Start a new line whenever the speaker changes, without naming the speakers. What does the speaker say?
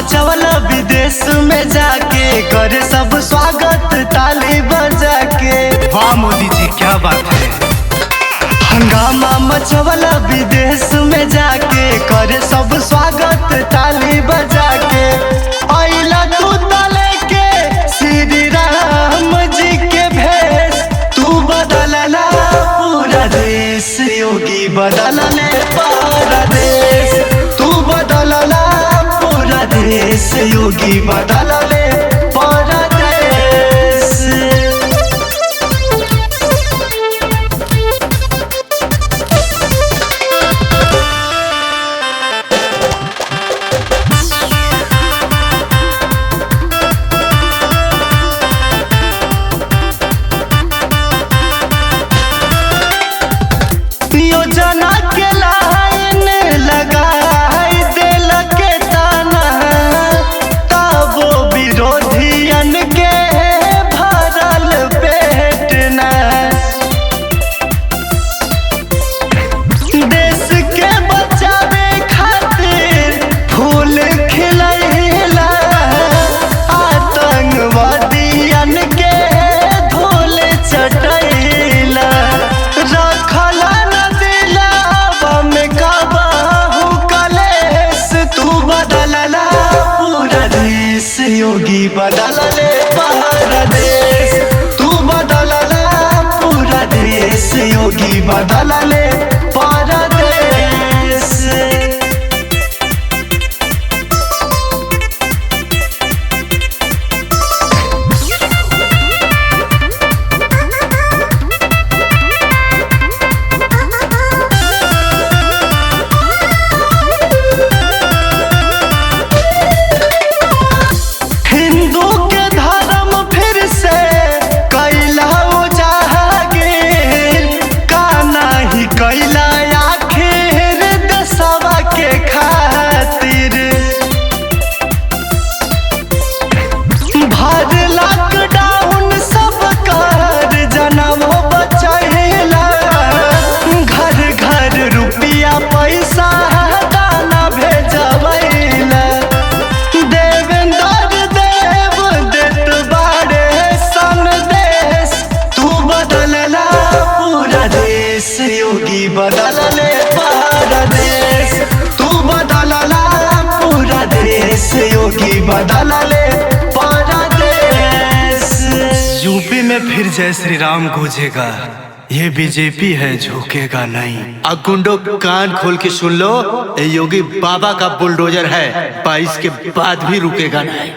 मचवला विदेश में जाके करे सब स्वागत ताली बजा के।
वाह मोदी जी क्या बात है।
हंगामा मचवला विदेश में जाके करे सब स्वागत ताली बजा के। आइला तू तले के श्री राम जी के भेष, तू बदलला पूरा देश, योगी बदलले पूरा देश। तू बदलला पूरा देश, योगी बदलले पूरा देश। योजना के लाइन लगाई दिल के ताना, तबो विरोधियन के भरल पेट न। देश के बचावे खातिर फूल खिलैला, आतंकवादियन के धूल चटैला। रखला पूरा देश, योगी बदलले पूरा देश। तू बदलला पूरा देश, योगी बदलले पूरा देश। हिंदू के धर्म फिर से कैला उजागर, का नाही कैला आखिर देशवा के खातिर। भर लॉकडाउन सब कर जनमो बचैला, घर घर रुपया पैसा दाना भेजवैला। देवेंद्र देव देत बाड़े संदेश, तू बदलला पूरा देश, योगी बदलले पूरा देश। तू बदलला पूरा देश, योगी बदलले पूरा देश।
यूपी में फिर जय श्री राम गूंजेगा, ये बीजेपी है झुकेगा नहीं। अब गुंडो कान खोल के सुन लो, ये योगी बाबा का बुलडोजर है, 22 के बाद भी रुकेगा नहीं।